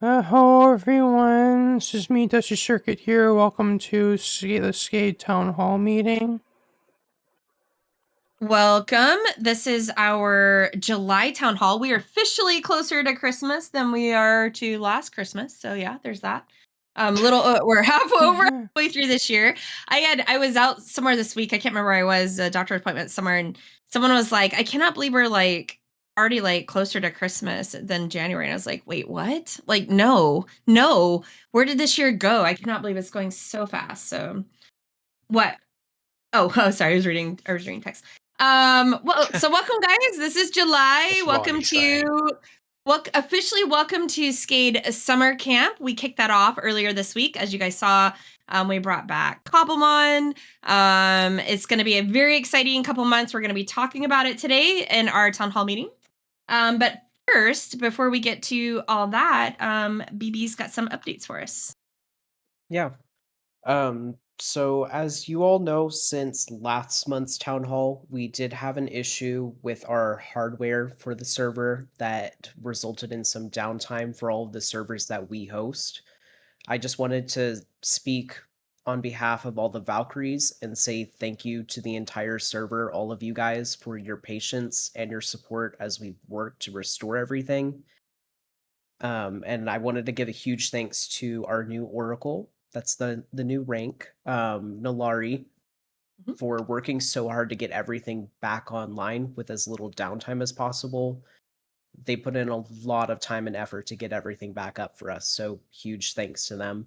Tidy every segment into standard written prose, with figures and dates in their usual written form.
Hello everyone, this is me, Dusty Circuit here. Welcome to the Skade Town Hall meeting. Welcome. This is our July town hall. We are officially closer to Christmas than we are to last Christmas. So yeah, there's that. We're halfway through this year. I was out somewhere this week. I can't remember where I was, a doctor's appointment somewhere, and someone was like, "I cannot believe we're like already like closer to Christmas than January." And I was like, "Wait, what? Like, no. Where did this year go? I cannot believe it's going so fast." So what? Oh, sorry. I was reading text. So welcome, guys. This is July. Officially welcome to Skade Summer Camp. We kicked that off earlier this week. As you guys saw, we brought back Cobblemon. It's going to be a very exciting couple months. We're going to be talking about it today in our town hall meeting. But first, before we get to all that, BB's got some updates for us. Yeah. So as you all know, since last month's town hall, we did have an issue with our hardware for the server that resulted in some downtime for all of the servers that we host. I just wanted to speak on behalf of all the Valkyries and say thank you to the entire server, all of you guys, for your patience and your support as we work to restore everything. And I wanted to give a huge thanks to our new Oracle. That's the new rank, Nalari, for working so hard to get everything back online with as little downtime as possible. They put in a lot of time and effort to get everything back up for us. So huge thanks to them.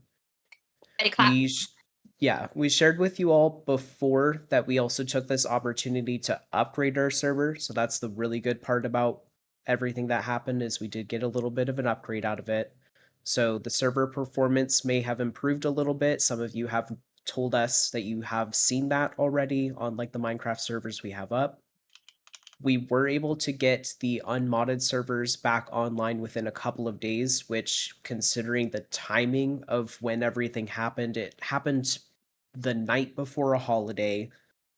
We shared with you all before that we also took this opportunity to upgrade our server. So that's the really good part about everything that happened is we did get a little bit of an upgrade out of it. So the server performance may have improved a little bit. Some of you have told us that you have seen that already on like the Minecraft servers we have up. We were able to get the unmodded servers back online within a couple of days, which, considering the timing of when everything happened, it happened the night before a holiday,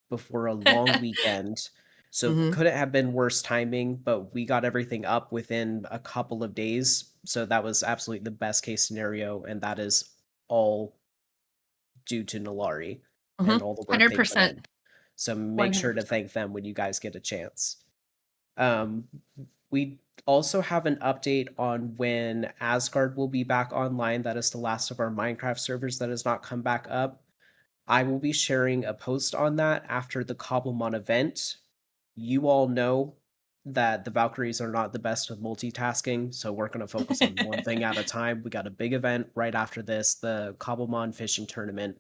before a long weekend. So couldn't have been worse timing, but we got everything up within a couple of days. So that was absolutely the best case scenario, and that is all due to Nalari and all the work they put 100%. in. So make sure to thank them when you guys get a chance. We also have an update on when Asgard will be back online. That is the last of our Minecraft servers that has not come back up. I will be sharing a post on that after the Cobblemon event. You all know that the Valkyries are not the best with multitasking, so we're going to focus on one thing at a time. We got a big event right after this, the Cobblemon fishing tournament.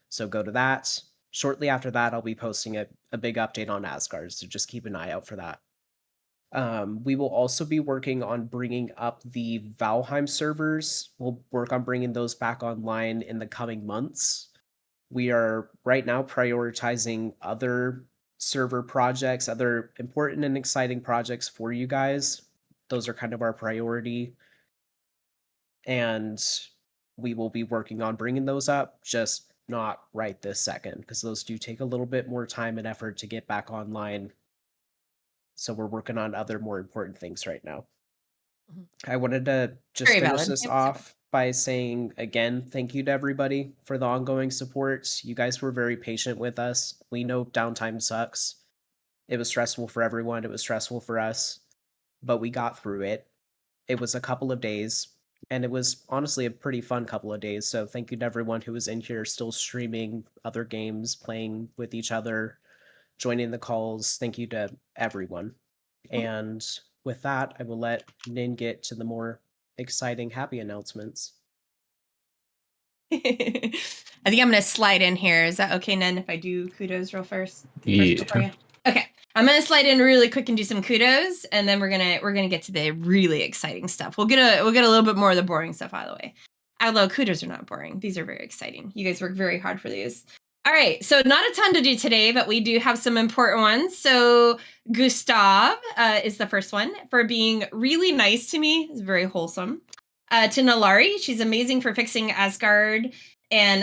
So go to that. Shortly after that, I'll be posting a big update on Asgard, so just keep an eye out for that. We will also be working on bringing up the Valheim servers. We'll work on bringing those back online in the coming months. We are right now prioritizing other server projects, other important and exciting projects for you guys. Those are kind of our priority. And we will be working on bringing those up, just not right this second, because those do take a little bit more time and effort to get back online. So we're working on other more important things right now. I wanted to just Very finish valid. this Yep. off by saying again, thank you to everybody for the ongoing support. You guys were very patient with us. We know downtime sucks. It was stressful for everyone. It was stressful for us, but we got through it. It was a couple of days, and it was honestly a pretty fun couple of days. So thank you to everyone who was in here still streaming other games, playing with each other, joining the calls. Thank you to everyone. And with that, I will let Nin get to the more exciting, happy announcements. I think I'm going to slide in here. Is that okay, Nen, if I do kudos real first? Yeah. For you? Okay. I'm going to slide in really quick and do some kudos, and then we're gonna get to the really exciting stuff. We'll get a little bit more of the boring stuff out of the way. Although kudos are not boring. These are very exciting. You guys work very hard for these. All right, so not a ton to do today, but we do have some important ones. So Gustav is the first one for being really nice to me. It's very wholesome. To Nalari, she's amazing for fixing Asgard and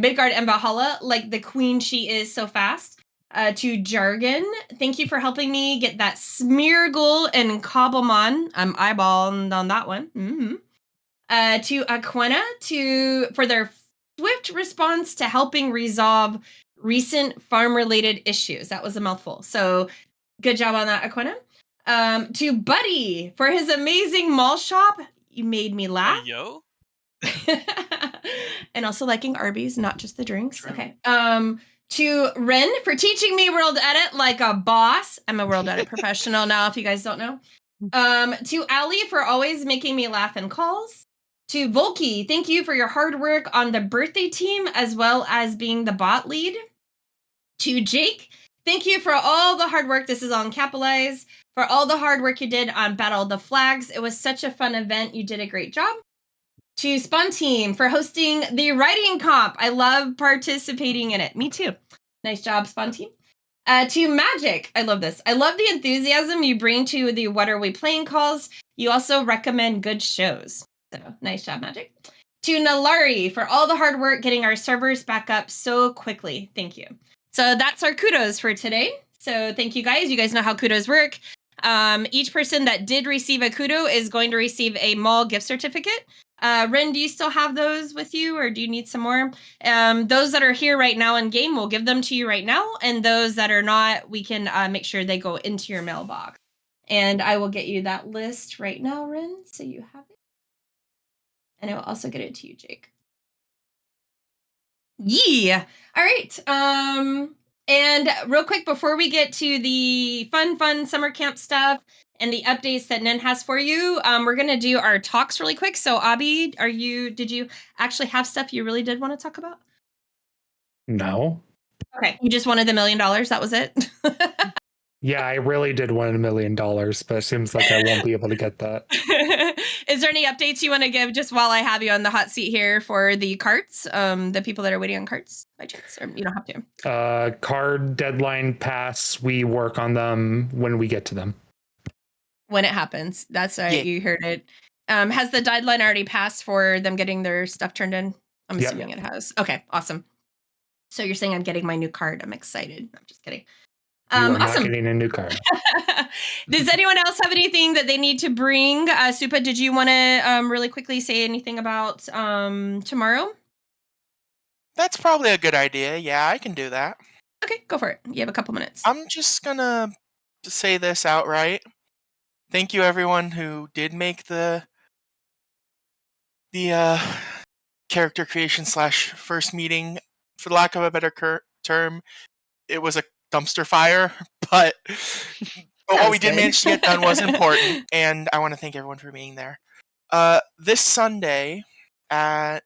Midgard and Valhalla like the queen she is so fast. To Jargon, thank you for helping me get that Smeargle and Cobblemon. I'm eyeballing on that one. To Aquena for their swift response to helping resolve recent farm-related issues. That was a mouthful. So good job on that, Aquena. To Buddy for his amazing mall shop. You made me laugh. Yo. And also liking Arby's, not just the drinks. True. Okay. To Ren for teaching me World Edit like a boss. I'm a World Edit professional now, if you guys don't know. To Ali for always making me laugh in calls. To Volky, thank you for your hard work on the birthday team as well as being the bot lead. To Jake, thank you for all the hard work. This is on capitalize. For all the hard work you did on Battle of the Flags. It was such a fun event. You did a great job. To Spun Team for hosting the writing comp. I love participating in it. Me too. Nice job, Spun Team. To Magic. I love this. I love the enthusiasm you bring to the What Are We Playing calls. You also recommend good shows. So nice job, Magic. To Nalari for all the hard work getting our servers back up so quickly. Thank you. So that's our kudos for today. So thank you guys. You guys know how kudos work. Each person that did receive a kudo is going to receive a mall gift certificate. Ren, do you still have those with you or do you need some more? Those that are here right now in game, we'll give them to you right now. And those that are not, we can make sure they go into your mailbox. And I will get you that list right now, Ren, so you have it. And I will also get it to you, Jake. Yeah. All right. And real quick, before we get to the fun summer camp stuff and the updates that Nen has for you, we're gonna do our talks really quick. So Abby, did you actually have stuff you really did want to talk about? No. Okay. You just wanted the $1 million, that was it? Yeah, I really did want $1 million, but it seems like I won't be able to get that. Is there any updates you want to give just while I have you on the hot seat here for the carts? The people that are waiting on carts by chance, or you don't have to. Card deadline pass. We work on them when we get to them. When it happens. That's right. Yeah. You heard it. Has the deadline already passed for them getting their stuff turned in? I'm Yep. assuming it has. Okay, awesome. So you're saying I'm getting my new card. I'm excited. I'm just kidding. You are not Awesome. getting a new card. Does anyone else have anything that they need to bring? Supa, did you want to really quickly say anything about tomorrow? That's probably a good idea. Yeah, I can do that. Okay, go for it. You have a couple minutes. I'm just gonna say this outright. Thank you, everyone who did make the character creation / first meeting. For lack of a better term, it was a dumpster fire, but what we did manage to get done was important, and I want to thank everyone for being there. This Sunday at,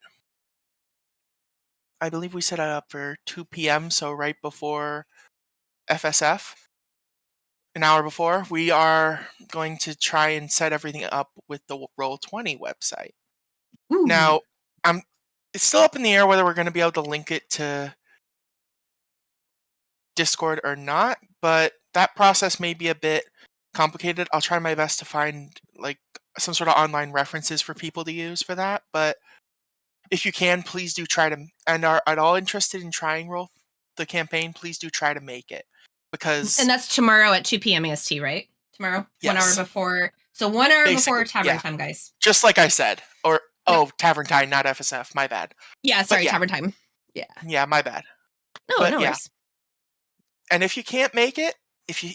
I believe we set it up for 2 p.m., so right before FSF, an hour before, we are going to try and set everything up with the Roll20 website. Ooh. Now, it's still up in the air whether we're going to be able to link it to Discord or not, but that process may be a bit complicated. I'll try my best to find like some sort of online references for people to use for that, but if you can, please do try to, and are at all interested in trying the campaign, please do try to make it. Because And that's tomorrow at 2 p.m. EST, right? Tomorrow? Yes. 1 hour before. So 1 hour before Basically, Tavern yeah. Time, guys. Just like I said. Or, Tavern Time, not FSF. My bad. Yeah, sorry, yeah. Tavern Time. Yeah. Yeah, my bad. No, But no yeah. worries. And if you can't make it,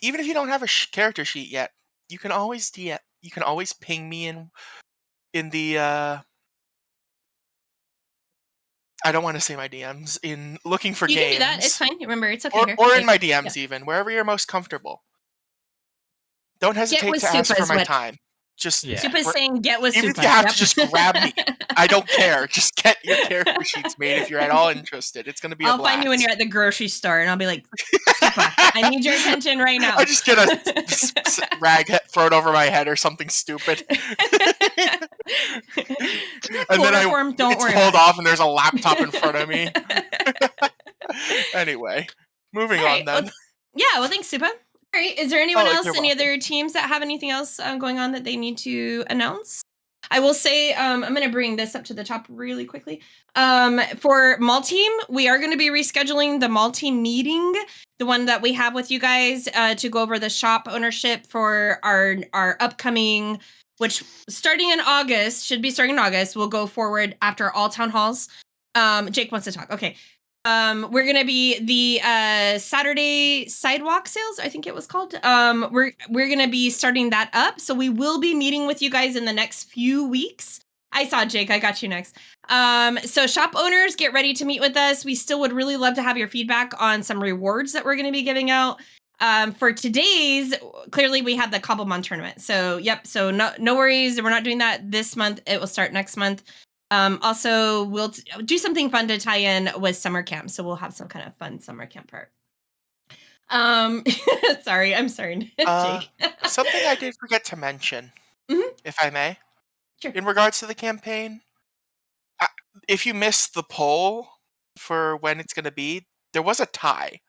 even if you don't have a character sheet yet, you can always you can always ping me in the I don't want to say my DMs, in looking for You games. can do that. It's fine. Remember, it's okay. Or in my DMs even, wherever you're most comfortable. Don't hesitate to ask for my time. Just Supa's saying get with even Supa. if you have to just grab me. I don't care. Just get your character sheets made if you're at all interested. It's going to be a blast. I'll find you when you're at the grocery store and I'll be like, Supa, I need your attention right now. I just get a rag thrown over my head or something stupid. And then it's pulled off and there's a laptop in front of me. Anyway, moving on then. Well, thanks, Supa. All right, is there anyone else, any other teams that have anything else going on that they need to announce? I will say, I'm going to bring this up to the top really quickly. For Mall Team, we are going to be rescheduling the Mall Team meeting, the one that we have with you guys to go over the shop ownership for our upcoming which starting in August, should be starting in August, will go forward after all town halls. Jake wants to talk. Okay. We're gonna be the Saturday sidewalk sales, I think it was called. We're gonna be starting that up. So we will be meeting with you guys in the next few weeks. I saw Jake, I got you next. So shop owners, get ready to meet with us. We still would really love to have your feedback on some rewards that we're gonna be giving out. For today's, clearly we have the Cobblemon tournament. So yep, so no worries. We're not doing that this month. It will start next month. Also, we'll do something fun to tie in with summer camp. So we'll have some kind of fun summer camp part. Sorry, I'm sorry, Jake. Something I did forget to mention, if I may. Sure. In regards to the campaign, if you missed the poll for when it's going to be, there was a tie.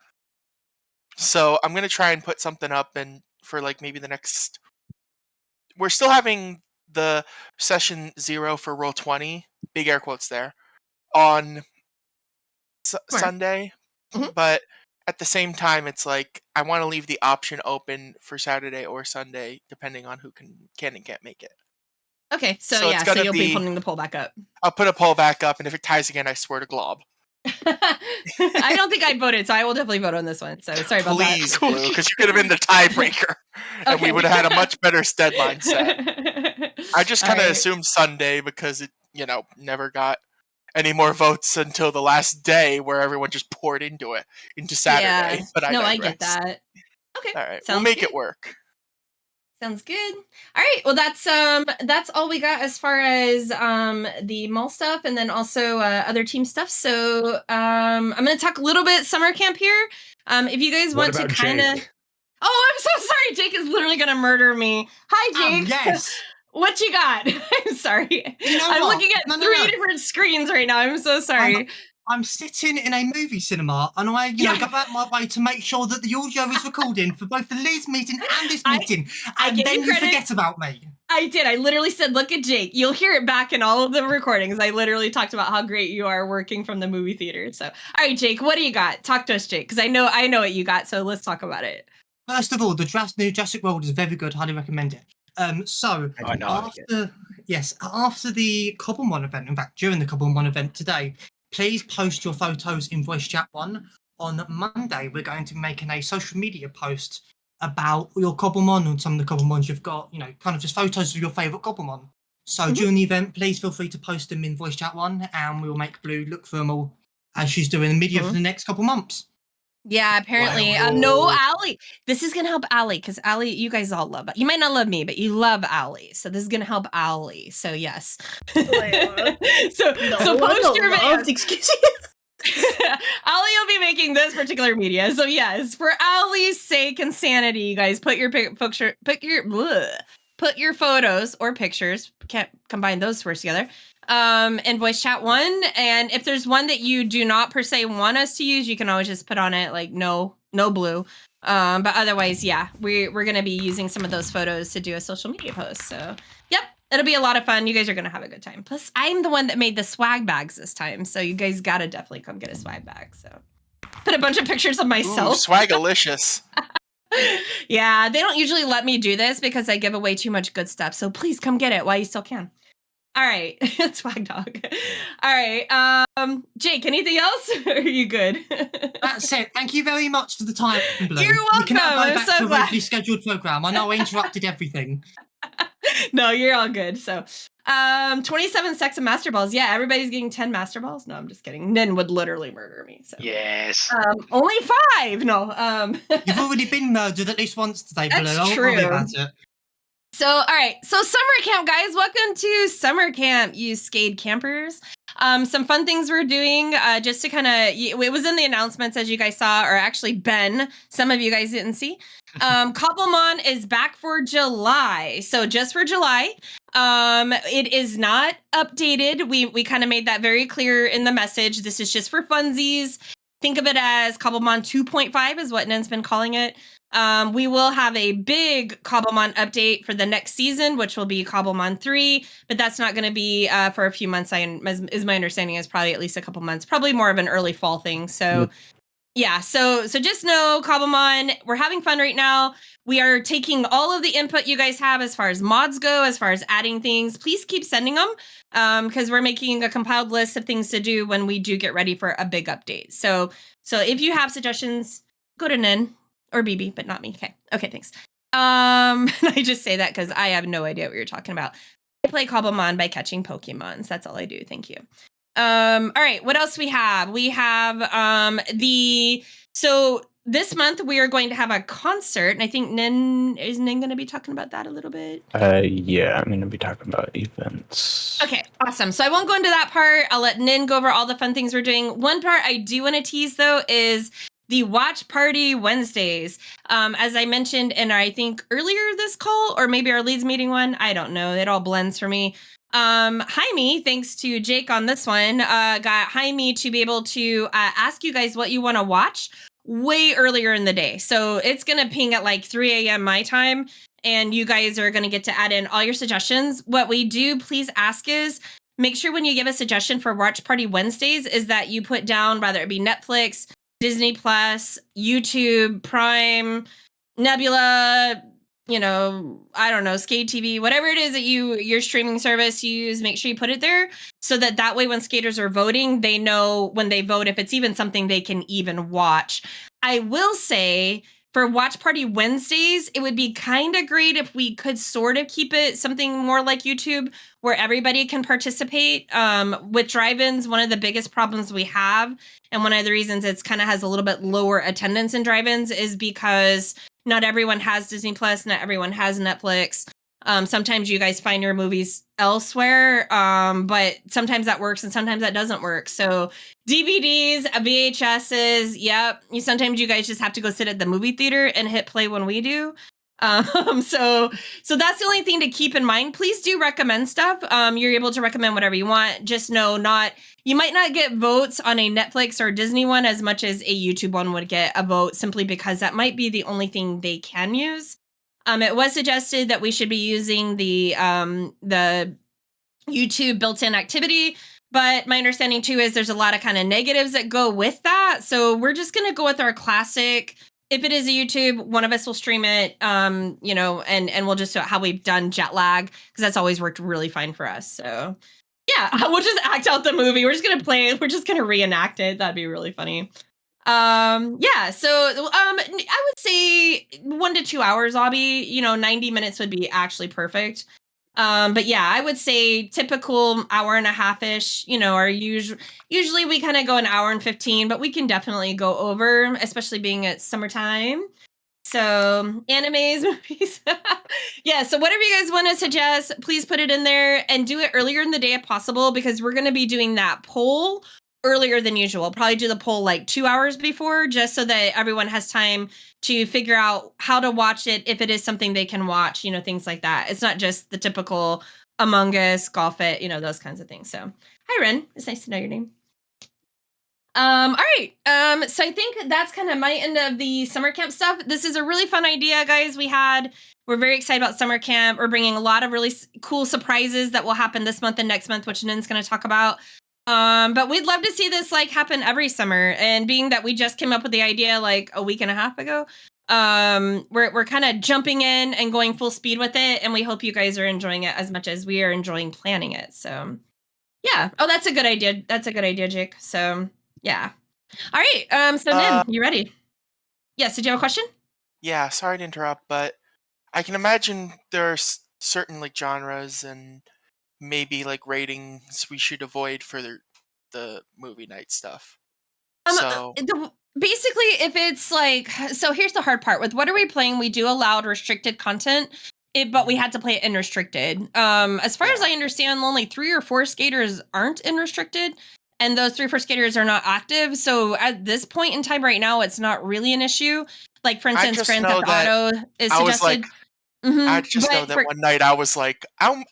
So I'm going to try and put something up and for like maybe the next... We're still having the session 0 for Roll20, big air quotes there, on Sunday. But at the same time, it's like I want to leave the option open for Saturday or Sunday, depending on who can and can't make it. Okay, so So yeah, so you'll be putting the poll back up. I'll put a poll back up, and if it ties again, I swear to Glob. I don't think I voted, so I will definitely vote on this one. So sorry about that. Please, Blue, because you could have been the tiebreaker, and we would have had a much better deadline set. I just kind of assumed Sunday because it, never got any more votes until the last day, where everyone just poured into Saturday. Yeah. But I get that. Okay, all right, we'll make it work. Sounds good. All right. Well, that's all we got as far as the mall stuff, and then also other team stuff. So I'm going to talk a little bit summer camp here. If you guys want to kind of... Oh, I'm so sorry. Jake is literally going to murder me. Hi, Jake. Yes. What you got? I'm sorry. I'm looking at three different screens right now. I'm so sorry. I'm sitting in a movie cinema, and I, go out my way to make sure that the audio is recording for both the Liz meeting and this meeting. And then you forget about me. I did. I literally said, look at Jake. You'll hear it back in all of the recordings. I literally talked about how great you are working from the movie theater. So, all right, Jake, what do you got? Talk to us, Jake, because I know what you got. So let's talk about it. First of all, the new Jurassic World is very good. Highly recommend it. After the Cobblemon event, in fact, during the Cobblemon event today, please post your photos in voice chat 1. On Monday, we're going to be making a social media post about your Cobblemon and some of the Cobblemons you've got, kind of just photos of your favourite Cobblemon. So during the event, please feel free to post them in voice chat 1, and we'll make Blue look for them all as she's doing the media for the next couple months. Yeah, apparently. No, Allie. This is going to help Allie, because Allie, you guys all love it. You might not love me, but you love Allie. So this is going to help Allie. So yes. So post your videos. Excuse me. Allie will be making this particular media. So yes, for Allie's sake and sanity, you guys put your photos or pictures, can't combine those words together, in voice chat 1. And if there's one that you do not per se want us to use, you can always just put on it like no Blue. But otherwise, yeah, we're going to be using some of those photos to do a social media post. So yep, it'll be a lot of fun. You guys are going to have a good time. Plus, I'm the one that made the swag bags this time. So you guys got to definitely come get a swag bag. So put a bunch of pictures of myself. Ooh, swagalicious. Yeah, they don't usually let me do this because I give away too much good stuff. So please come get it while you still can. All right. Swag dog. All right. Jake, anything else? Or are you good? That's it. Thank you very much for the time, Blue. You're welcome. You can now go I'm back so to a glad. regularly scheduled program. I know I interrupted everything. No, you're all good. So 27 stacks of master balls. Yeah, everybody's getting 10 master balls. No, I'm just kidding. Nin would literally murder me. So yes. Only 5. No. You've already been murdered at least once today, Blue. That's Don't true. worry about it. So, all right. So summer camp, guys. Welcome to summer camp, you Skade campers. Some fun things we're doing just to kind of, it was in the announcements, as you guys saw, or actually Ben, some of you guys didn't see. Cobblemon is back for July. So just for July. It is not updated. We kind of made that very clear in the message. This is just for funsies. Think of it as Cobblemon 2.5 is what Nen's been calling it. We will have a big Cobblemon update for the next season, which will be Cobblemon 3, but that's not going to be for a few months. Is my understanding is probably at least a couple months, probably more of an early fall thing. So yeah, so just know, Cobblemon, we're having fun right now. We are taking all of the input you guys have as far as mods go, as far as adding things. Please keep sending them because we're making a compiled list of things to do when we do get ready for a big update. So if you have suggestions, go to Nin or BB, but not me. Okay, thanks. I just say that because I have no idea what you're talking about. I play Cobblemon by catching Pokemons. That's all I do. Thank you. All right, what else we have? We have so this month we are going to have a concert, and I think Nin going to be talking about that a little bit? Yeah, I'm going to be talking about events. Okay, awesome. So I won't go into that part. I'll let Nin go over all the fun things we're doing. One part I do want to tease though is the Watch Party Wednesdays. As I mentioned in I think earlier this call, or maybe our leads meeting one, I don't know. It all blends for me. Jaime, thanks to Jake on this one, got Jaime to be able to ask you guys what you want to watch way earlier in the day. So it's going to ping at like 3 a.m. my time, and you guys are going to get to add in all your suggestions. What we do, please ask is, make sure when you give a suggestion for Watch Party Wednesdays is that you put down, whether it be Netflix, Disney Plus, YouTube, Prime, Nebula, I don't know, Skade TV, whatever it is that your streaming service you use, make sure you put it there so that way when skaters are voting, they know when they vote if it's even something they can even watch. I will say for Watch Party Wednesdays, it would be kind of great if we could sort of keep it something more like YouTube where everybody can participate. With drive-ins, one of the biggest problems we have, and one of the reasons it's kind of has a little bit lower attendance in drive-ins, is because not everyone has Disney Plus, not everyone has Netflix. Sometimes you guys find your movies elsewhere, but sometimes that works and sometimes that doesn't work. So DVDs, VHSs, yep. Sometimes you guys just have to go sit at the movie theater and hit play when we do. So that's the only thing to keep in mind. Please do recommend stuff. You're able to recommend whatever you want. Just know you might not get votes on a Netflix or Disney one as much as a YouTube one would get a vote, simply because that might be the only thing they can use. It was suggested that we should be using the YouTube built-in activity, but my understanding too is there's a lot of kind of negatives that go with that. So we're just going to go with our classic. If it is a YouTube, one of us will stream it, and we'll just do how we've done jet lag, because that's always worked really fine for us. So yeah, we'll just act out the movie. We're just going to play it. We're just going to reenact it. That'd be really funny. Yeah, so I would say 1 to 2 hours, Abby. 90 minutes would be actually perfect. But yeah, I would say typical hour and a half-ish, our usually we kind of go an hour and 15, but we can definitely go over, especially being at summertime. So animes, movies. Yeah, so whatever you guys want to suggest, please put it in there and do it earlier in the day if possible, because we're going to be doing that poll earlier than usual. Probably do the poll like 2 hours before, just so that everyone has time to figure out how to watch it, if it is something they can watch, things like that. It's not just the typical Among Us, Golf It, those kinds of things. So hi, Ren. It's nice to know your name. All right. So I think that's kind of my end of the summer camp stuff. This is a really fun idea, guys. We're very excited about summer camp. We're bringing a lot of really cool surprises that will happen this month and next month, which Nin's going to talk about. But we'd love to see this happen every summer. And being that we just came up with the idea like a week and a half ago, we're kind of jumping in and going full speed with it. And we hope you guys are enjoying it as much as we are enjoying planning it. So yeah. Oh, that's a good idea. That's a good idea, Jake. So yeah. All right. So Nin, you ready? Yes. Did you have a question? Yeah, sorry to interrupt, but I can imagine there are certain genres and maybe ratings we should avoid for the movie night stuff. So basically, if it's so here's the hard part with What Are We Playing? We do allow restricted content, but we had to play it in restricted. As far as I understand, only 3 or 4 skaters aren't in restricted, and those 3 or 4 skaters are not active. So at this point in time, right now, it's not really an issue. Like for instance, Grand Theft Auto is suggested. I just know that one night I was like,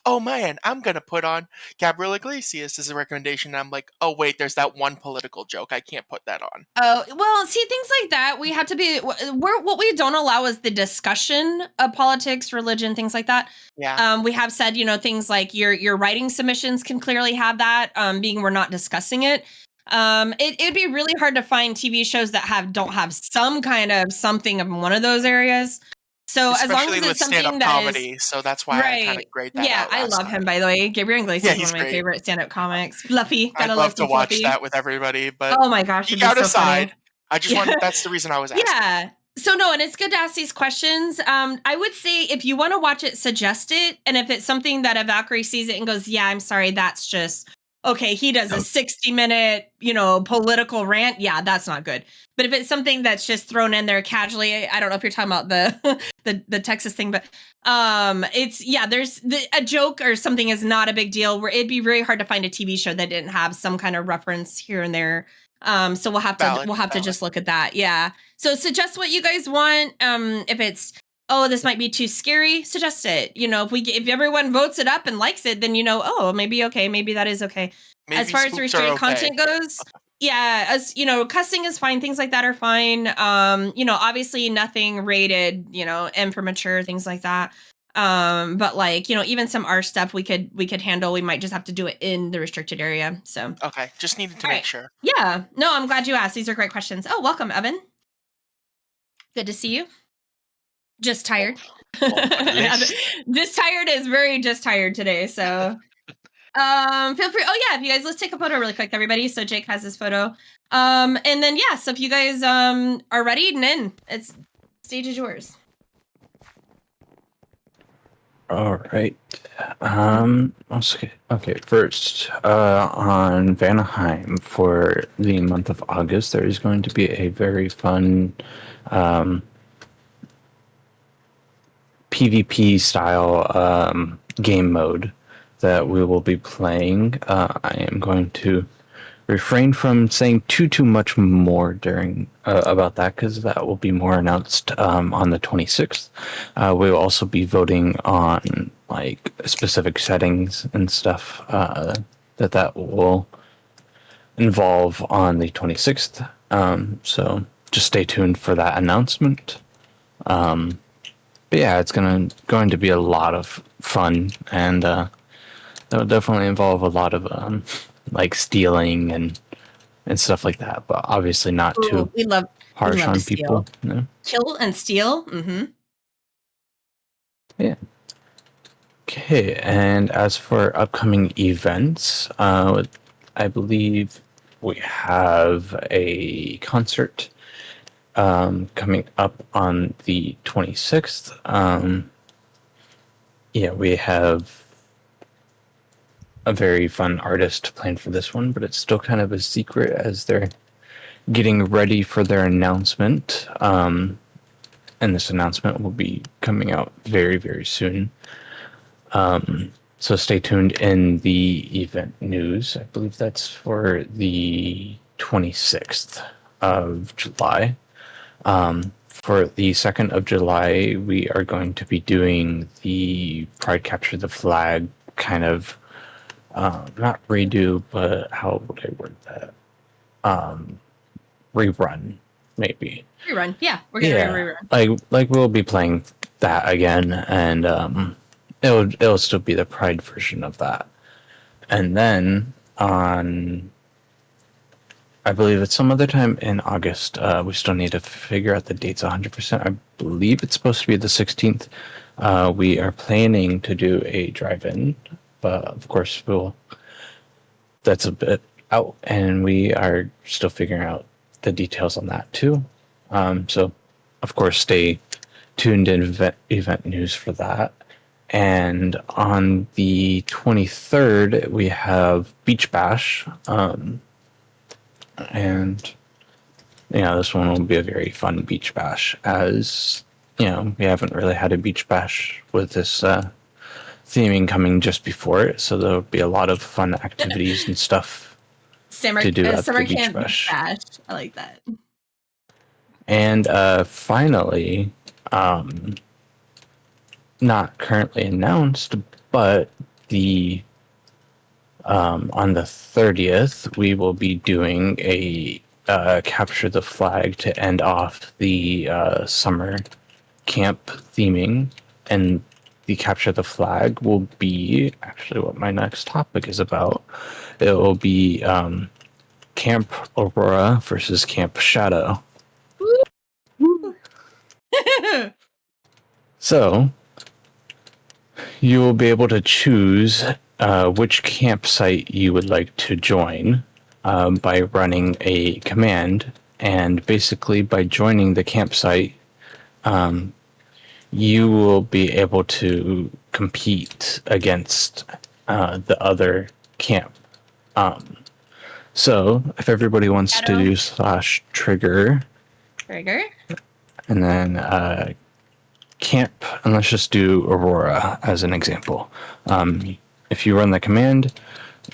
oh man, I'm going to put on Gabriel Iglesias as a recommendation. And I'm like, oh wait, there's that one political joke. I can't put that on. Oh, well, see, things like that, we have to be, what we don't allow is the discussion of politics, religion, things like that. Yeah. We have said, things like your writing submissions can clearly have that, being we're not discussing it. It'd be really hard to find TV shows that don't have some kind of something of one of those areas. So as long Especially as with it's stand-up something that is comedy, so that's why I kind of right. grayed that Yeah, out I last love him, time. by the way. Gabriel Iglesias Yeah, is one he's of my great. favorite stand-up comics. Fluffy, I'd gotta love love to some watch Fluffy. that with everybody, but Oh my gosh, it'd geek be out so aside, funny. I just Yeah. wanted. That's the reason I was asking. Yeah. So no, and it's good to ask these questions. I would say if you want to watch it, suggest it. And if it's something that a Valkyrie sees it and goes, yeah, I'm sorry, that's just okay. He does a 60-minute, political rant. Yeah, that's not good. But if it's something that's just thrown in there casually, I don't know if you're talking about the the Texas thing, but it's there's a joke or something is not a big deal. Where it'd be very hard to find a TV show that didn't have some kind of reference here and there. So we'll have Valid. to just look at that. Yeah. So suggest what you guys want. If it's this might be too scary, suggest it. If everyone votes it up and likes it, then maybe okay, maybe that is okay. Maybe As far as spooks are restrained okay. content goes, as cussing is fine, things like that are fine. Obviously nothing rated, M for mature, things like that. But even some R stuff we could handle. We might just have to do it in the restricted area. So Okay, just needed to All make right. sure. yeah, no, I'm glad you asked. These are great questions. Oh, welcome, Evan. Good to see you. Just tired. Just tired is very just tired today. So feel free. Oh yeah, if you guys, let's take a photo really quick, everybody. So Jake has his photo. And then so if you guys are ready, then it's stage is yours. All right. Okay. First, on Vanaheim for the month of August, there is going to be a very fun PvP style game mode that we will be playing. I am going to refrain from saying too much more during about that because that will be more announced on the 26th. We will also be voting on like specific settings and stuff that will involve on the 26th. So just stay tuned for that announcement. But yeah, it's going to be a lot of fun, and that will definitely involve a lot of like stealing and stuff like that. But obviously not too we love harsh to on steal. people. No? Kill and steal. Mm-hmm. Yeah. Okay, and as for upcoming events, I believe we have a concert coming up on the 26th. We have a very fun artist planned for this one, but it's still kind of a secret as they're getting ready for their announcement. And this announcement will be coming out very, very soon. So stay tuned in the event news. I believe that's for the 26th of July. For the 2nd of July, we are going to be doing the Pride Capture the Flag kind of, not redo, but how would I word that? Rerun, maybe. Rerun. Yeah, we're gonna rerun. Like we'll be playing that again, and it'll still be the Pride version of that. And then on, I believe it's some other time in August. We still need to figure out the dates 100%. I believe it's supposed to be the 16th. We are planning to do a drive-in, but of course that's a bit out, and we are still figuring out the details on that too. So of course stay tuned in event news for that. And on the 23rd, we have Beach Bash. And this one will be a very fun beach bash, as we haven't really had a beach bash with this theming coming just before it, so there'll be a lot of fun activities and stuff to do at the beach bash. I like that. And finally, not currently announced, but on the 30th, we will be doing a capture the flag to end off the summer camp theming, and the capture the flag will be actually what my next topic is about. It will be Camp Aurora versus Camp Shadow. So you will be able to choose which campsite you would like to join by running a command. And basically, by joining the campsite, you will be able to compete against the other camp. So if everybody wants to do /trigger, and then camp, and let's just do Aurora as an example. If you run the command,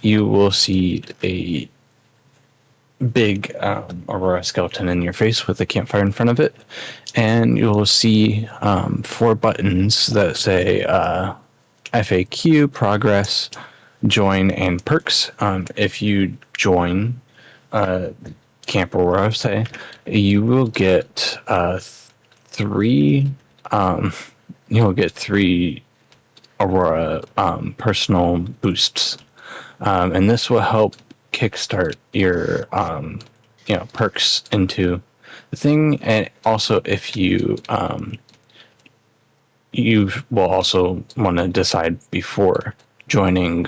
you will see a big Aurora skeleton in your face with a campfire in front of it, and you'll see 4 buttons that say FAQ, progress, join, and perks. If you join Camp Aurora, say, you will get 3. You'll get 3 Aurora personal boosts, and this will help kickstart your perks into the thing. And also, if you you will also want to decide before joining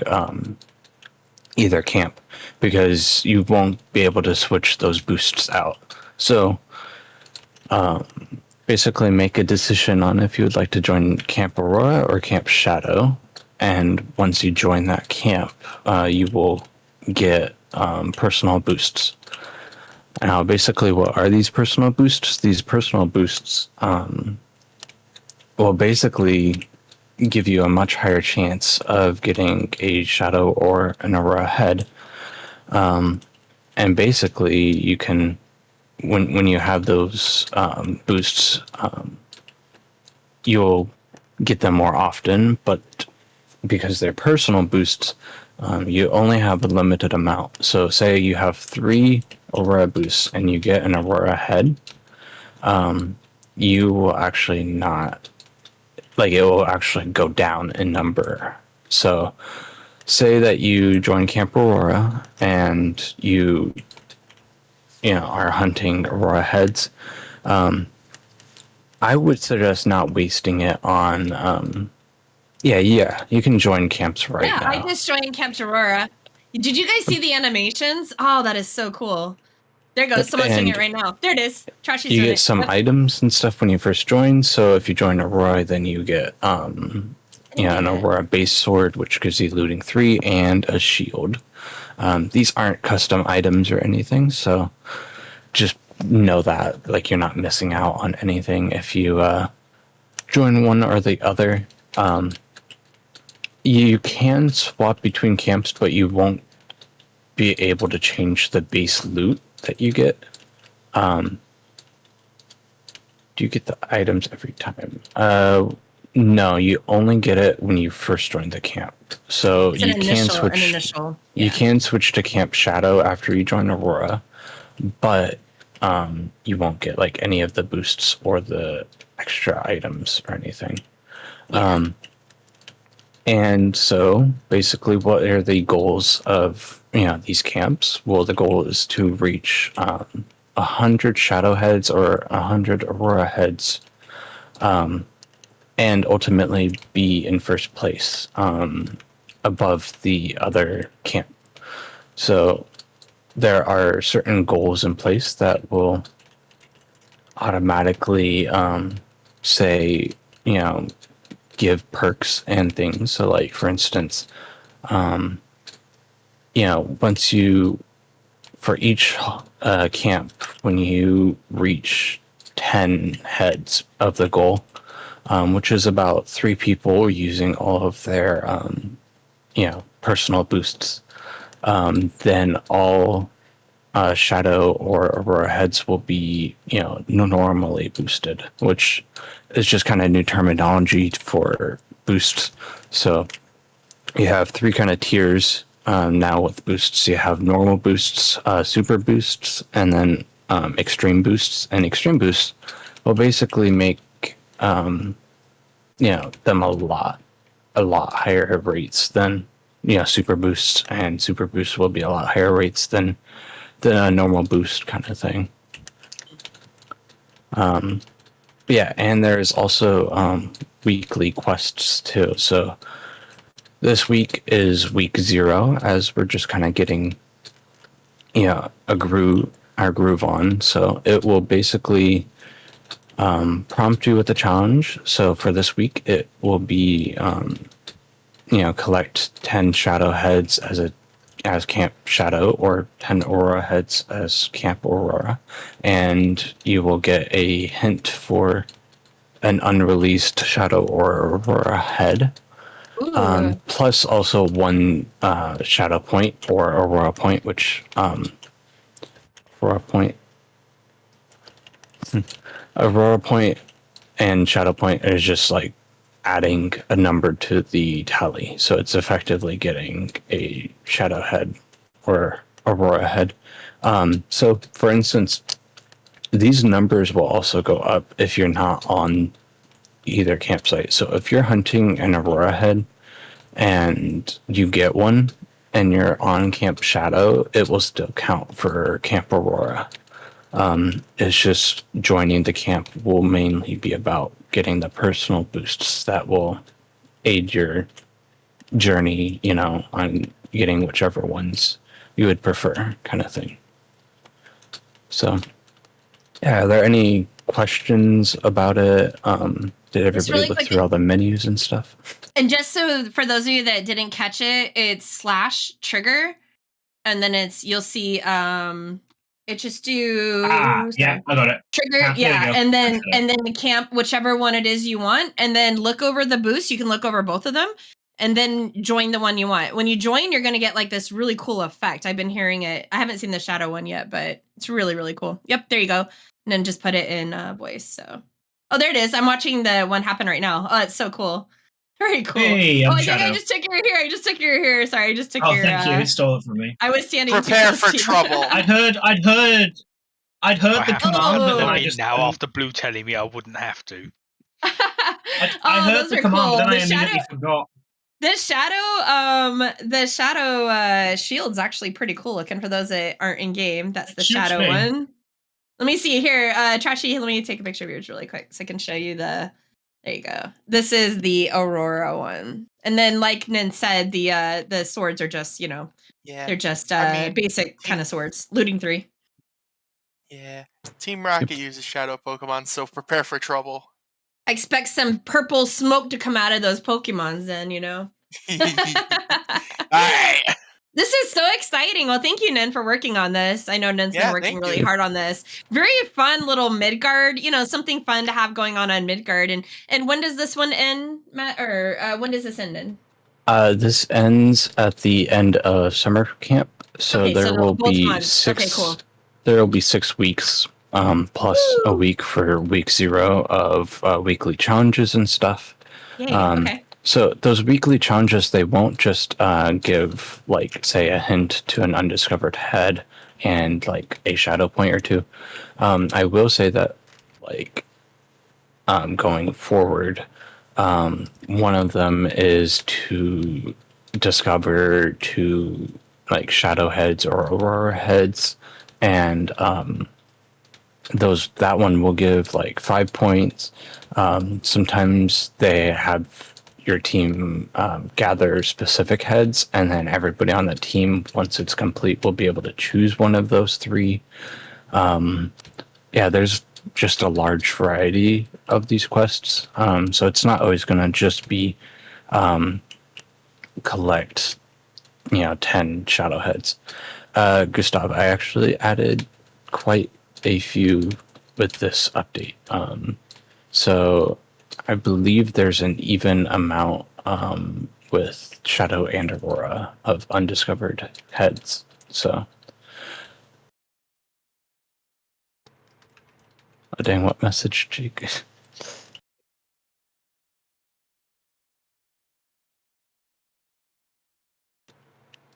either camp, because you won't be able to switch those boosts out. So basically make a decision on if you would like to join Camp Aurora or Camp Shadow. And once you join that camp, you will get personal boosts. Now, basically, what are these personal boosts? These personal boosts will basically give you a much higher chance of getting a Shadow or an Aurora head. And basically, you can, when you have those boosts, you'll get them more often, but because they're personal boosts, you only have a limited amount. So say you have 3 Aurora boosts and you get an Aurora head, you will actually not, like, it will actually go down in number. So say that you join Camp Aurora and you are hunting Aurora heads. I would suggest not wasting it on you can join camps right now. I just joined Camp Aurora. Did you guys see the animations? Oh, that is so cool. There goes. Someone's doing it right now. There it is. Trashy's you doing get it. some items and stuff when you first join. So if you join Aurora, then you get an Aurora base sword, which gives you looting 3 and a shield. These aren't custom items or anything, so just know that, like, you're not missing out on anything if you join one or the other. You can swap between camps, but you won't be able to change the base loot that you get. Do you get the items every time? No, you only get it when you first join the camp. So you can switch. You can switch to Camp Shadow after you join Aurora, but you won't get like any of the boosts or the extra items or anything. Yeah. And so basically, what are the goals of these camps? Well, the goal is to reach 100 Shadow heads or 100 Aurora heads, and ultimately be in first place above the other camp. So there are certain goals in place that will automatically say, give perks and things. So, like, for instance, once you, for each camp, when you reach 10 heads of the goal, which is about 3 people using all of their, personal boosts, then all Shadow or Aurora heads will be, normally boosted, which is just kind of new terminology for boosts. So you have 3 kind of tiers now with boosts. You have normal boosts, super boosts, and then extreme boosts. And extreme boosts will basically make them a lot higher rates than super boosts, and super boosts will be a lot higher rates than than a normal boost kind of thing. Yeah, and there's also weekly quests too. So this week is week 0, as we're just kind of getting our groove on. So it will basically prompt you with a challenge. So for this week, it will be collect 10 shadow heads as Camp Shadow, or 10 Aurora heads as Camp Aurora, and you will get a hint for an unreleased Shadow or Aurora head. Ooh. Plus also one Shadow point or Aurora point, which Aurora point Aurora point and Shadow point is just like adding a number to the tally. So it's effectively getting a Shadow head or Aurora head. So for instance, these numbers will also go up if you're not on either campsite. So if you're hunting an Aurora head and you get one and you're on Camp Shadow, it will still count for Camp Aurora. It's just joining the camp will mainly be about getting the personal boosts that will aid your journey, on getting whichever ones you would prefer, kind of thing. So, yeah, are there any questions about it? Did everybody really look quick- through all the menus and stuff? And just so for those of you that didn't catch it, it's /trigger, and then you'll see it just do yeah, I got it. trigger, Camp, there we yeah, go. and then the camp, whichever one it is you want, and then look over the boost. You can look over both of them, and then join the one you want. When you join, you're gonna get like this really cool effect. I've been hearing it. I haven't seen the shadow one yet, but it's really, really cool. Yep, there you go. And then just put it in voice. So, oh, there it is. I'm watching the one happen right now. Oh, it's so cool. Very cool. Hey, oh, I'm I think I Shadow. just took your hair. I just took your hair. Sorry, I just took Oh, your. thank you. Who stole it from me? I was standing. Prepare too for close to you. trouble. I'd heard I the have to command, but do then I it just now after Blue telling me I wouldn't have to. I heard those the are command, cool. but then I The immediately shadow, forgot. the shadow shield's actually pretty cool looking for those that aren't in game. That's It the shoots shadow me. one. Let me see here. Trashy, let me take a picture of yours really quick so I can show you there you go. This is the Aurora one. And then like Nin said, the swords are just, Yeah. they're just I mean, basic kind of swords. Looting 3. Yeah. Team Rocket uses shadow Pokemon, so prepare for trouble. I expect some purple smoke to come out of those Pokemons then, Alright. This is so exciting. Well, thank you, Nin, for working on this. I know Nin's been working thank really you. hard on this. Very fun little Midgard, something fun to have going on Midgard. And when does this one end, Matt? Or when does this end in? This ends at the end of summer camp, so Okay, there so will both be months. 6. Okay, cool. There will be 6 weeks, plus a Woo! week for week 0 of weekly challenges and stuff. Yay, okay. So those weekly challenges, they won't just give, like, say, a hint to an undiscovered head and like a shadow point or two. I will say that, like, going forward, one of them is to discover 2 like shadow heads or aurora heads, and that one will give like 5 points. Sometimes they have your team gather specific heads, and then everybody on the team, once it's complete, will be able to choose one of those 3. Yeah, there's just a large variety of these quests, so it's not always going to just be collect 10 shadow heads. Gustav, I actually added quite a few with this update. So I believe there's an even amount with Shadow and Aurora of undiscovered heads. So, oh, dang, what message, Jake?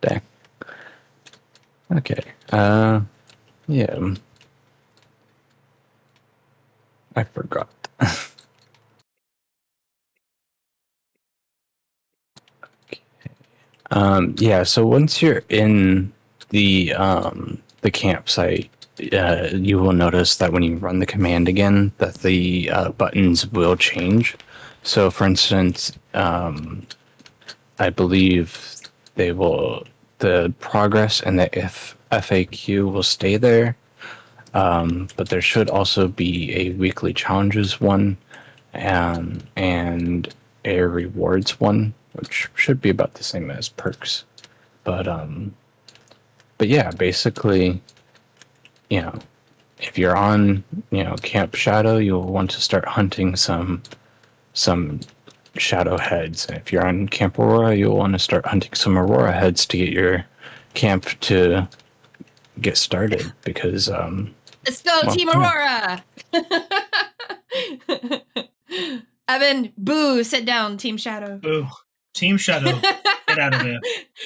Dang. Okay. Yeah. I forgot. Yeah, so once you're in the the campsite, you will notice that when you run the command again, that the buttons will change. So, for instance, I believe the progress and the FAQ will stay there, but there should also be a weekly challenges one, and a rewards one, which should be about the same as perks. But yeah, basically, if you're on, Camp Shadow, you'll want to start hunting some Shadow heads. And if you're on Camp Aurora, you'll want to start hunting some Aurora heads to get your camp to get started. Because let's go, well, Team Aurora. Evan, boo! Sit down, Team Shadow. Boo. Team Shadow. Get out of here.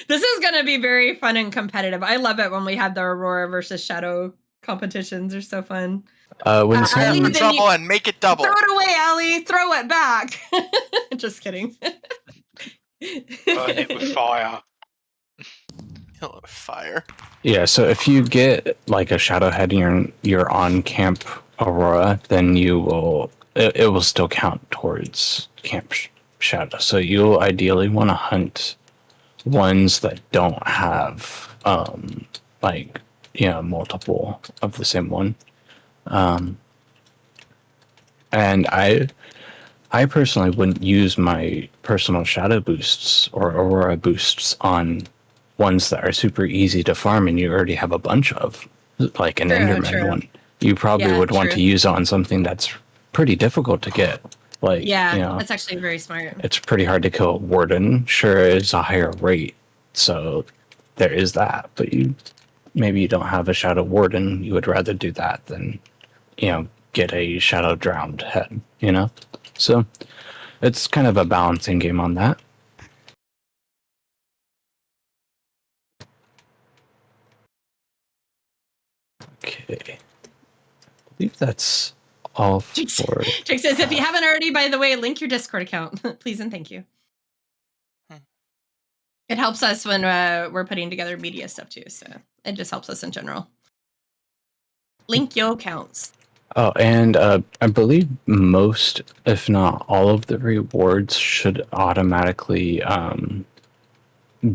This is gonna be very fun and competitive. I love it when we have the Aurora versus Shadow competitions. They're so fun. when Ali, Prepare for then trouble and make it double. Throw it away, Ali. Throw it back. Just kidding. Burn it with fire. Kill it with fire. Yeah, so if you get like a Shadow head and you're on Camp Aurora, then it will still count towards Camp Shadow. So you'll ideally want to hunt ones that don't have multiple of the same one. And I personally wouldn't use my personal Shadow boosts or Aurora boosts on ones that are super easy to farm and you already have a bunch of, like an Enderman one. You probably would want to use it on something that's pretty difficult to get. Like, that's actually very smart. It's pretty hard to kill a Warden. Sure, it's a higher rate, so there is that. But maybe you don't have a Shadow Warden. You would rather do that than, get a Shadow Drowned head. So it's kind of a balancing game on that. Okay. I believe that's all for... Jake says, if you haven't already, by the way, link your Discord account. Please and thank you. It helps us when we're putting together media stuff too, so it just helps us in general. Link your accounts. Oh, and I believe most, if not all of the rewards should automatically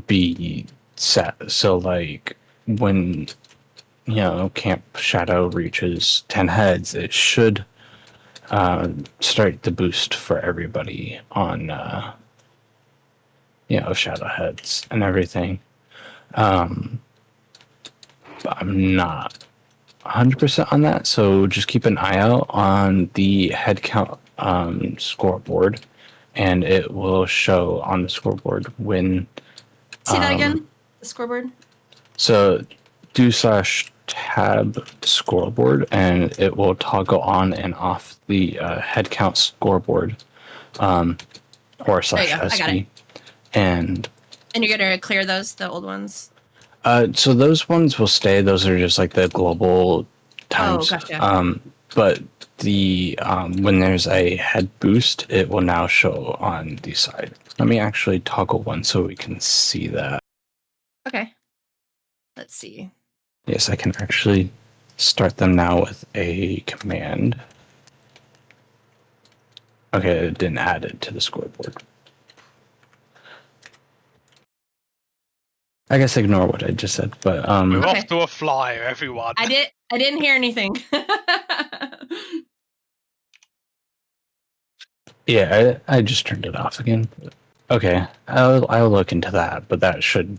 be set. So like when Camp Shadow reaches 10 heads, it should start the boost for everybody on Shadow heads and everything. But I'm not 100% on that, so just keep an eye out on the head count scoreboard, and it will show on the scoreboard when... Say that again, the scoreboard? So /tab scoreboard, and it will toggle on and off the head count scoreboard, or /SB. And you're gonna clear those, the old ones? So those ones will stay. Those are just like the global times. Oh, gotcha. But the when there's a head boost, it will now show on the side. Let me actually toggle one so we can see that. Okay. Let's see. Yes, I can actually start them now with a command. Okay, it didn't add it to the scoreboard. I guess ignore what I just said, but We're off to a flyer, everyone. I didn't hear anything. Yeah, I just turned it off again. Okay, I'll look into that, but that should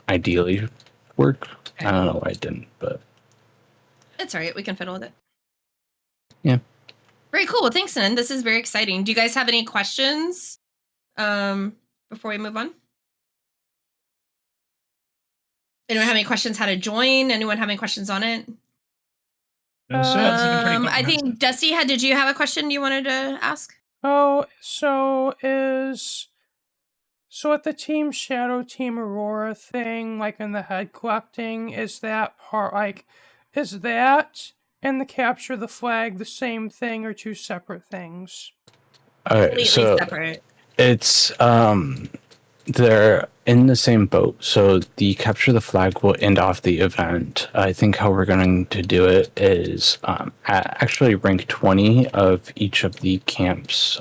ideally work. Okay. I don't know why it didn't, but it's all right. We can fiddle with it. Yeah. Very cool. Well, thanks, Nan. This is very exciting. Do you guys have any questions before we move on? Anyone have any questions how to join? Anyone have any questions on it? No, sir. I think Dusty, did you have a question you wanted to ask? Oh, so at the Team Shadow, Team Aurora thing, like in the head collecting, is that and the capture the flag the same thing or two separate things? Okay, so separate. It's they're in the same boat. So the capture the flag will end off the event. I think how we're going to do it is actually rank 20 of each of the camp's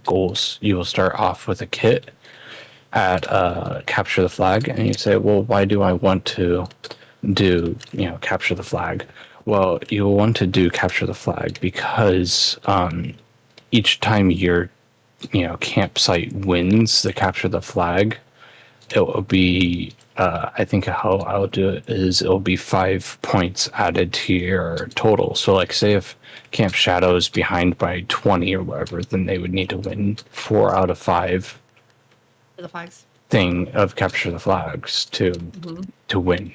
goals. You will start off with a kit at capture the flag, and you say, well, why do I want to do capture the flag? Well, you'll want to do capture the flag because each time your campsite wins the capture the flag, it will be I think how I'll do it is it'll be 5 points added to your total. So like say if Camp Shadow is behind by 20 or whatever, then they would need to win 4 out of 5 For the flags. thing of capture the flags to win,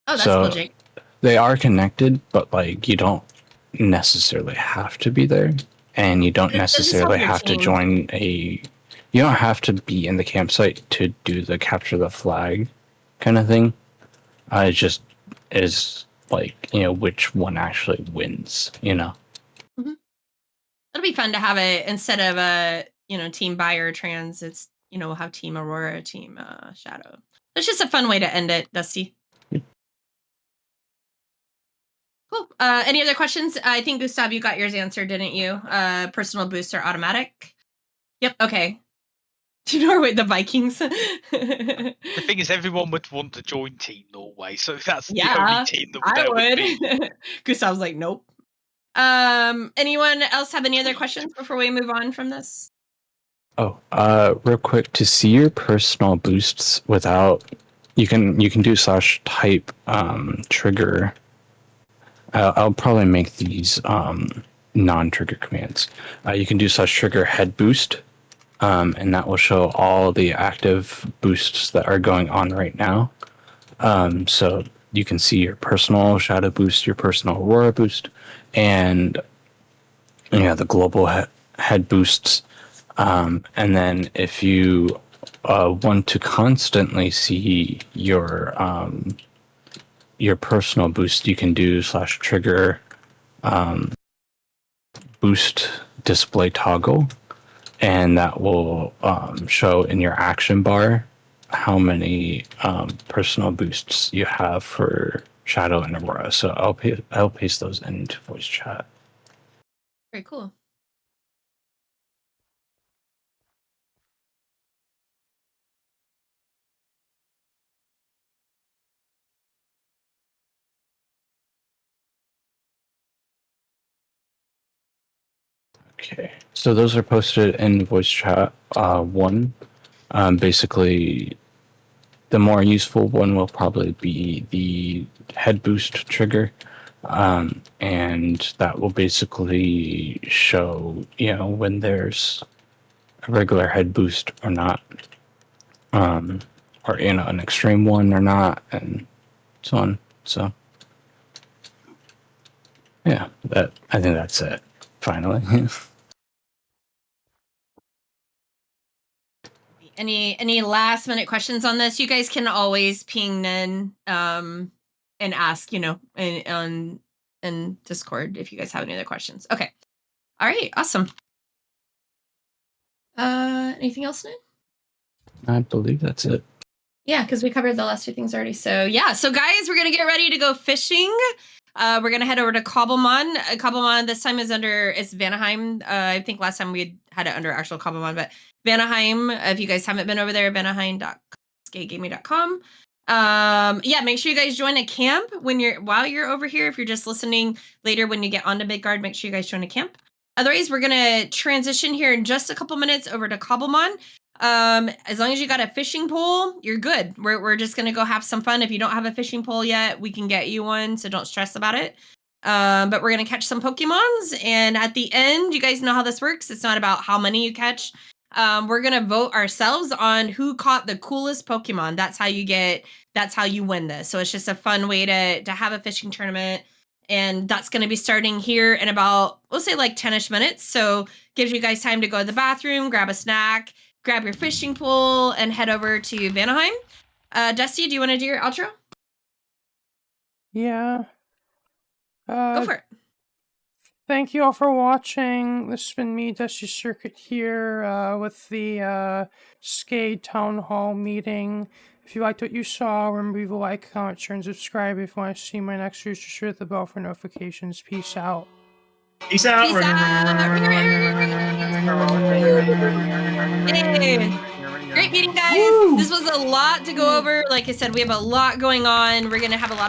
Oh, that's so cool, Jake. they are connected, but like you don't necessarily have to be there, and you don't This is necessarily your have to team. join you don't have to be in the campsite to do the capture the flag kind of thing. It just is like which one actually wins. It'll be fun to have it instead of a team Buyer Trans. It's we'll have Team Aurora, Team Shadow. It's just a fun way to end it, Dusty. Yep. Cool. Any other questions? I think Gustav, you got yours answered, didn't you? Personal boosts are automatic. Yep. Okay. Do you know where the Vikings? The thing is, everyone would want to join Team Norway, so that's the Yeah, only team that there would be. Gustav's like, nope. Anyone else have any other questions before we move on from this? Oh, real quick, to see your personal boosts without you can do /type trigger. I'll probably make these non-trigger commands. You can do /trigger head boost, and that will show all the active boosts that are going on right now. So you can see your personal shadow boost, your personal aurora boost, and the global head boosts. And then if you want to constantly see your personal boost, you can do /trigger boost display toggle, and that will show in your action bar how many personal boosts you have for Shadow and Aurora. So I'll paste those into voice chat. Very cool. Okay, so those are posted in voice chat 1. Basically, the more useful one will probably be the head boost trigger. And that will basically show, when there's a regular head boost or not, or, an extreme one or not, and so on. So, yeah, I think that's it, finally. Any last minute questions on this? You guys can always ping Nen and ask, in Discord if you guys have any other questions. Okay. All right, awesome. Anything else, Nen? I believe that's it. Yeah, because we covered the last 2 things already. So yeah, so guys, we're gonna get ready to go fishing. We're gonna head over to Cobblemon. Cobblemon this time is it's Vanaheim. I think last time we had it under actual Cobblemon, but Vanaheim. If you guys haven't been over there, Vanaheim.skadegaming.com. Yeah, make sure you guys join a camp while you're over here. If you're just listening later when you get onto Midgard, make sure you guys join a camp. Otherwise, we're gonna transition here in just a couple minutes over to Cobblemon. As long as you got a fishing pole, you're good. We're just gonna go have some fun. If you don't have a fishing pole yet, we can get you one, so don't stress about it. But we're gonna catch some Pokemons, and at the end, you guys know how this works. It's not about how many you catch. We're gonna vote ourselves on who caught the coolest Pokemon. That's how you win this. So it's just a fun way to have a fishing tournament. And that's going to be starting here in about, we'll say like 10-ish minutes. So gives you guys time to go to the bathroom, grab a snack, grab your fishing pole, and head over to Vanaheim. Dusty, do you want to do your outro? Yeah. Go for it. Thank you all for watching. This has been me, Dusty Circuit, here with the Skade Town Hall meeting. If you liked what you saw, remember to like, comment, share, and subscribe. If you want to see my next video, just hit the bell for notifications. Peace out. Peace out. Peace out. Hey. Great meeting, guys. Woo! This was a lot to go over. Like I said, we have a lot going on. We're going to have a lot